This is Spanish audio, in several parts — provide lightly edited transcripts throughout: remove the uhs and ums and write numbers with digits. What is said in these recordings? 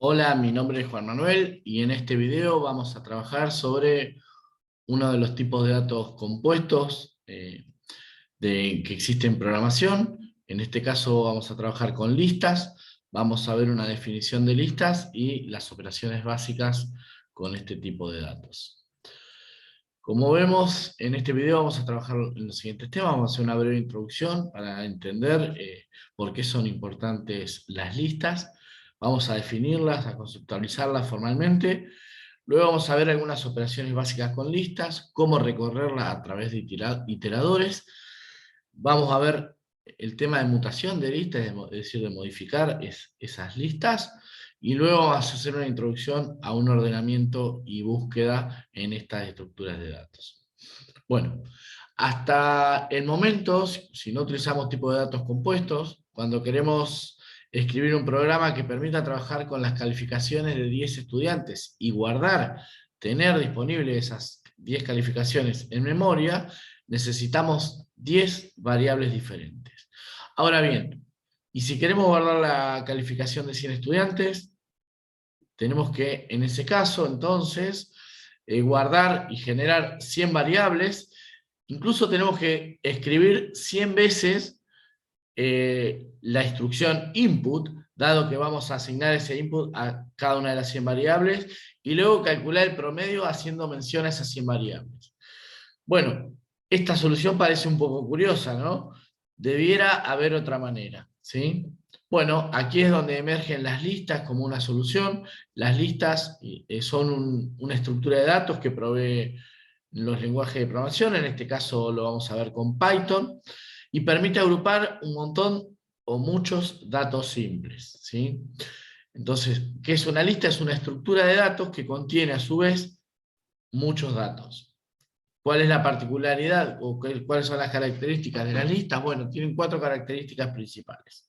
Hola, mi nombre es Juan Manuel y en este video vamos a trabajar sobre uno de los tipos de datos compuestos que existen en programación. En este caso vamos a trabajar con listas, vamos a ver una definición de listas y las operaciones básicas con este tipo de datos. Como vemos, en este video vamos a trabajar en los siguientes temas. Vamos a hacer una breve introducción para entender por qué son importantes las listas. Vamos a definirlas, a conceptualizarlas formalmente. Luego vamos a ver algunas operaciones básicas con listas, cómo recorrerlas a través de iteradores. Vamos a ver el tema de mutación de listas, es decir, de modificar esas listas. Y luego vamos a hacer una introducción a un ordenamiento y búsqueda en estas estructuras de datos. Bueno, hasta el momento, si no utilizamos tipo de datos compuestos, cuando queremos escribir un programa que permita trabajar con las calificaciones de 10 estudiantes y tener disponibles esas 10 calificaciones en memoria, necesitamos 10 variables diferentes. Ahora bien, y si queremos guardar la calificación de 100 estudiantes, tenemos que, en ese caso, entonces, guardar y generar 100 variables. Incluso tenemos que escribir 100 veces la instrucción input, dado que vamos a asignar ese input a cada una de las 100 variables, y luego calcular el promedio haciendo mención a esas 100 variables. Bueno, esta solución parece un poco curiosa, ¿no? Debiera haber otra manera, ¿sí? Bueno, aquí es donde emergen las listas como una solución. Las listas son una estructura de datos que provee los lenguajes de programación, en este caso lo vamos a ver con Python, y permite agrupar un montón o muchos datos simples, ¿sí? Entonces, ¿qué es una lista? Es una estructura de datos que contiene a su vez muchos datos. ¿Cuál es la particularidad o cuáles son las características de las listas? Bueno, tienen 4 características principales.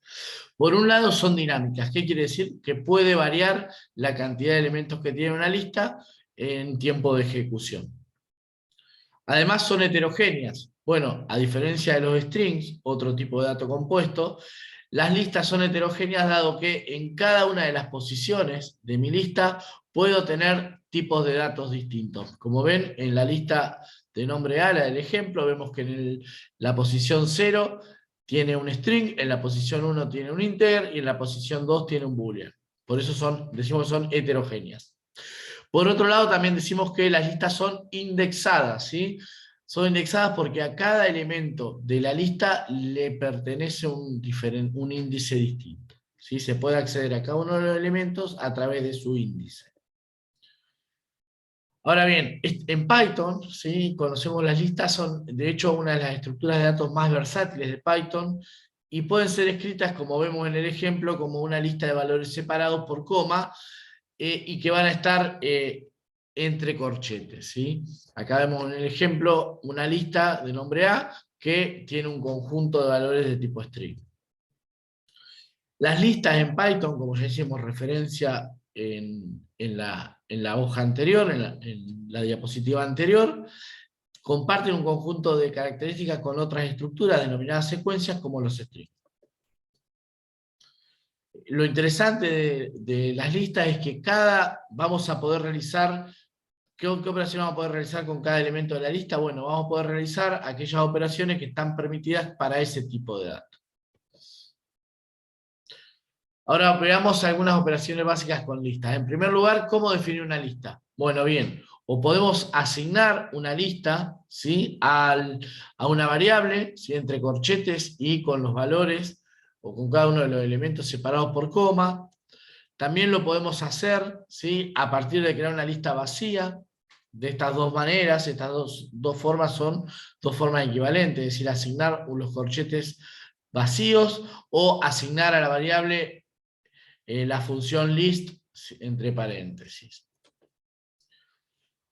Por un lado son dinámicas. ¿Qué quiere decir? Que puede variar la cantidad de elementos que tiene una lista en tiempo de ejecución. Además son heterogéneas. Bueno, a diferencia de los strings, otro tipo de dato compuesto, las listas son heterogéneas dado que en cada una de las posiciones de mi lista puedo tener tipos de datos distintos. Como ven, en la lista de nombre A, la del ejemplo, vemos que en la posición 0 tiene un string, en la posición 1 tiene un integer y en la posición 2 tiene un boolean. Por eso decimos que son heterogéneas. Por otro lado, también decimos que las listas son indexadas, ¿sí? Son indexadas porque a cada elemento de la lista le pertenece un índice distinto, ¿sí? Se puede acceder a cada uno de los elementos a través de su índice. Ahora bien, en Python, ¿sí? Conocemos las listas, son de hecho una de las estructuras de datos más versátiles de Python y pueden ser escritas, como vemos en el ejemplo, como una lista de valores separados por coma, y que van a estar entre corchetes, ¿sí? Acá vemos en el ejemplo una lista de nombre A que tiene un conjunto de valores de tipo string. Las listas en Python, como ya hicimos referencia en la hoja anterior, en la diapositiva anterior, comparten un conjunto de características con otras estructuras denominadas secuencias como los strings. Lo interesante de las listas es que vamos a poder realizar. ¿Qué operación vamos a poder realizar con cada elemento de la lista? Bueno, vamos a poder realizar aquellas operaciones que están permitidas para ese tipo de datos. Ahora veamos algunas operaciones básicas con listas. En primer lugar, ¿cómo definir una lista? Bueno, bien, o podemos asignar una lista, ¿sí? a una variable, ¿sí? Entre corchetes y con los valores, o con cada uno de los elementos separados por coma. También lo podemos hacer, ¿sí? A partir de crear una lista vacía. De estas dos maneras, estas dos formas son dos formas equivalentes, es decir, asignar los corchetes vacíos o asignar a la variable la función list entre paréntesis.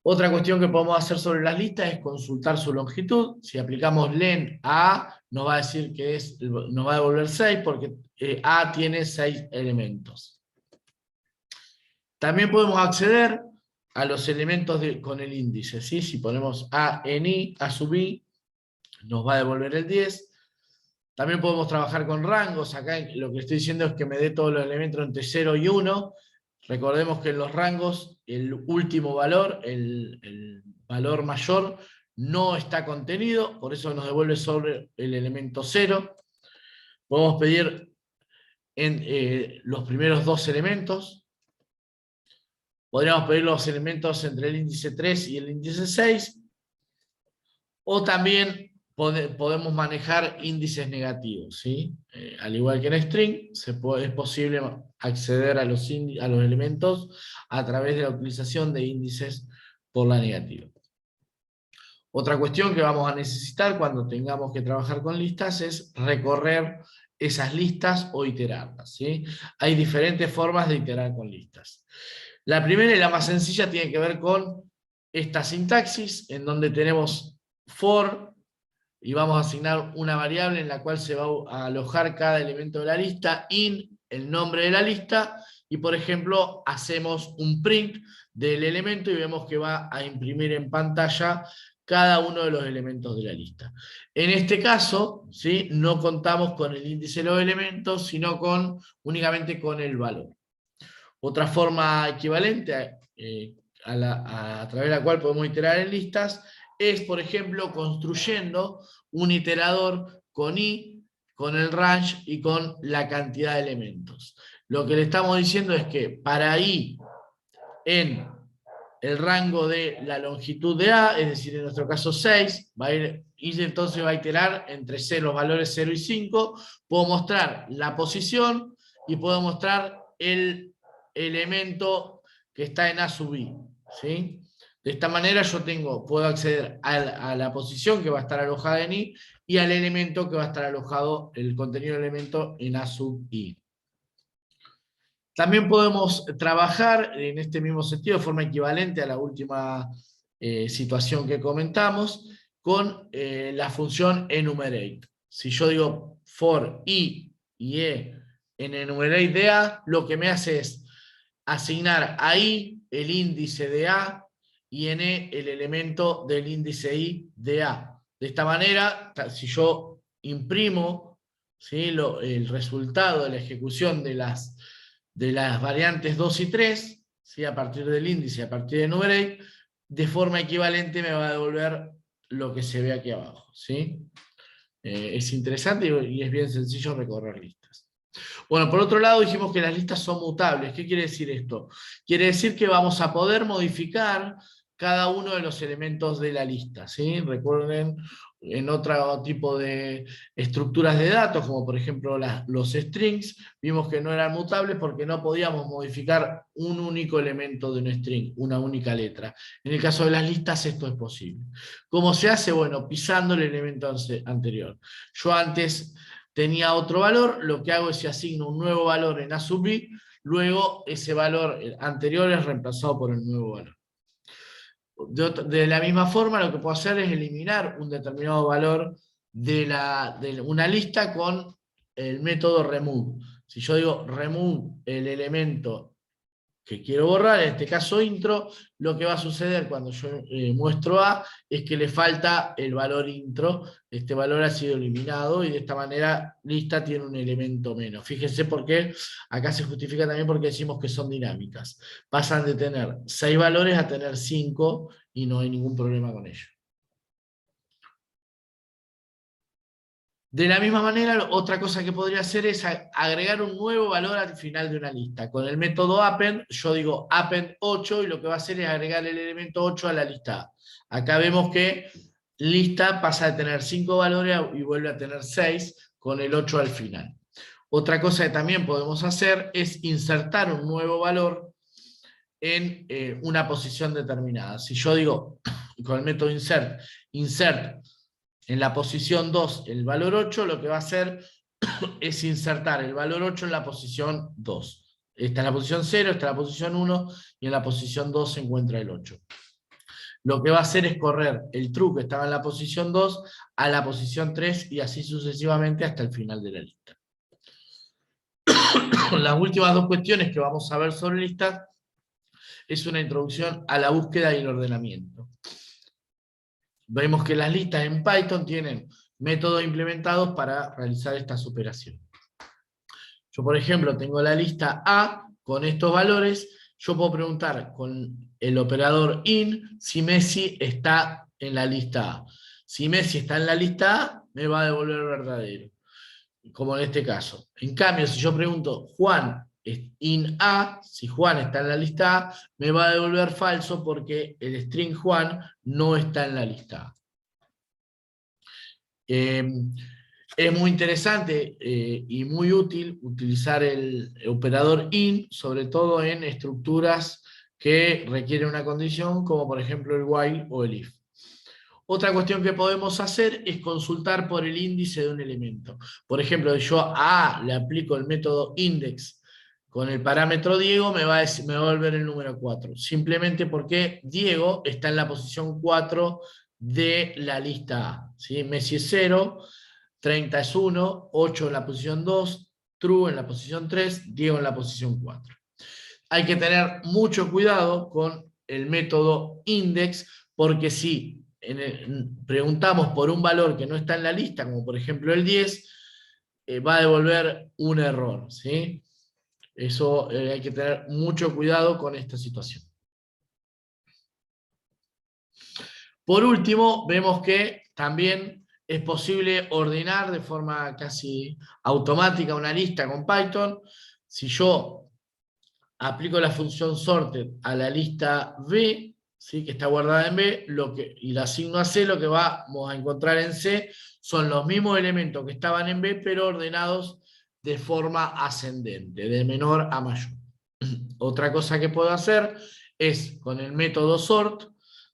Otra cuestión que podemos hacer sobre las listas es consultar su longitud. Si aplicamos len a A, nos va a decir que nos va a devolver 6 porque A tiene 6 elementos. También podemos acceder a los elementos con el índice, ¿sí? Si ponemos A en I, A sub I, nos va a devolver el 10. También podemos trabajar con rangos. Acá lo que estoy diciendo es que me dé todos los elementos entre 0 y 1. Recordemos que en los rangos el último valor, el valor mayor, no está contenido, por eso nos devuelve sobre el elemento 0. Podemos pedir los primeros dos elementos. Podríamos pedir los elementos entre el índice 3 y el índice 6. O también podemos manejar índices negativos, ¿sí? Al igual que en string, es posible acceder a los elementos a través de la utilización de índices por la negativa. Otra cuestión que vamos a necesitar cuando tengamos que trabajar con listas es recorrer esas listas o iterarlas, ¿sí? Hay diferentes formas de iterar con listas. La primera y la más sencilla tiene que ver con esta sintaxis, en donde tenemos for, y vamos a asignar una variable en la cual se va a alojar cada elemento de la lista, in, el nombre de la lista, y por ejemplo hacemos un print del elemento y vemos que va a imprimir en pantalla cada uno de los elementos de la lista. En este caso, ¿sí?, no contamos con el índice de los elementos, sino únicamente con el valor. Otra forma equivalente a través de la cual podemos iterar en listas es, por ejemplo, construyendo un iterador con i, con el range y con la cantidad de elementos. Lo que le estamos diciendo es que para i en el rango de la longitud de A, es decir, en nuestro caso 6, y entonces va a iterar entre los valores 0 y 5, puedo mostrar la posición y puedo mostrar el elemento que está en A sub i, ¿sí? De esta manera yo puedo acceder a la posición que va a estar alojada en i y al elemento que va a estar alojado, el contenido del elemento, en A sub i. También podemos trabajar en este mismo sentido, de forma equivalente a la última situación que comentamos, con la función enumerate. Si yo digo for i y e en enumerate de a, lo que me hace es asignar a i el índice de a y en e el elemento del índice i de a. De esta manera, si yo imprimo, ¿sí?, el resultado de la ejecución de las variantes 2 y 3, ¿sí?, a partir del índice, a partir de enumerate, de forma equivalente me va a devolver lo que se ve aquí abajo, ¿sí? Es interesante y es bien sencillo recorrer listas. Bueno, por otro lado dijimos que las listas son mutables. ¿Qué quiere decir esto? Quiere decir que vamos a poder modificar cada uno de los elementos de la lista, ¿sí? Recuerden, en otro tipo de estructuras de datos, como por ejemplo los strings, vimos que no eran mutables porque no podíamos modificar un único elemento de un string, una única letra. En el caso de las listas esto es posible. ¿Cómo se hace? Bueno, pisando el elemento anterior. Yo antes tenía otro valor, lo que hago es que asigno un nuevo valor en A sub i, luego ese valor anterior es reemplazado por el nuevo valor. De la misma forma, lo que puedo hacer es eliminar un determinado valor de una lista con el método remove. Si yo digo remove el elemento que quiero borrar, en este caso intro, lo que va a suceder cuando yo muestro A es que le falta el valor intro, este valor ha sido eliminado y de esta manera lista tiene un elemento menos. Fíjense por qué, acá se justifica también porque decimos que son dinámicas. Pasan de tener 6 valores a tener 5 y no hay ningún problema con ello. De la misma manera, otra cosa que podría hacer es agregar un nuevo valor al final de una lista. Con el método append, yo digo append 8 y lo que va a hacer es agregar el elemento 8 a la lista A. Acá vemos que lista pasa de tener 5 valores y vuelve a tener 6 con el 8 al final. Otra cosa que también podemos hacer es insertar un nuevo valor en una posición determinada. Si yo digo con el método insert en la posición 2 el valor 8, lo que va a hacer es insertar el valor 8 en la posición 2. Está en la posición 0, está en la posición 1 y en la posición 2 se encuentra el 8. Lo que va a hacer es correr el true que estaba en la posición 2 a la posición 3 y así sucesivamente hasta el final de la lista. Las últimas dos cuestiones que vamos a ver sobre listas es una introducción a la búsqueda y el ordenamiento. Vemos que las listas en Python tienen métodos implementados para realizar estas operaciones. Yo, por ejemplo, tengo la lista A con estos valores yo puedo preguntar con el operador IN si Messi está en la lista A. Si Messi está en la lista A, me va a devolver verdadero, como en este caso. En cambio, si yo pregunto Juan IN A, si Juan está en la lista A, me va a devolver falso porque el string Juan no está en la lista A. Es muy interesante y muy útil utilizar el operador IN, sobre todo en estructuras que requieren una condición, como por ejemplo el while o el if. Otra cuestión que podemos hacer es consultar por el índice de un elemento. Por ejemplo, si yo a A le aplico el método index con el parámetro Diego, me va a devolver el número 4. Simplemente porque Diego está en la posición 4 de la lista A. ¿Sí? Messi es 0, 30 es 1, 8 en la posición 2, True en la posición 3, Diego en la posición 4. Hay que tener mucho cuidado con el método index, porque si preguntamos por un valor que no está en la lista, como por ejemplo el 10, va a devolver un error, ¿sí? Eso hay que tener mucho cuidado con esta situación. Por último, vemos que también es posible ordenar de forma casi automática una lista con Python. Si yo aplico la función sorted a la lista B, ¿sí? Que está guardada en B, y la asigno a C, lo que vamos a encontrar en C son los mismos elementos que estaban en B, pero ordenados de forma ascendente, de menor a mayor. Otra cosa que puedo hacer es, con el método sort,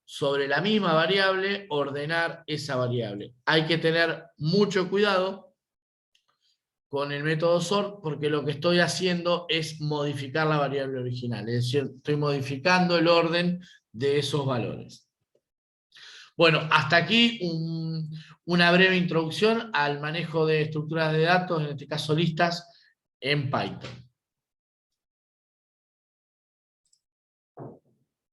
sobre la misma variable, ordenar esa variable. Hay que tener mucho cuidado con el método sort, porque lo que estoy haciendo es modificar la variable original, es decir, estoy modificando el orden de esos valores. Bueno, hasta aquí una breve introducción al manejo de estructuras de datos, en este caso listas, en Python.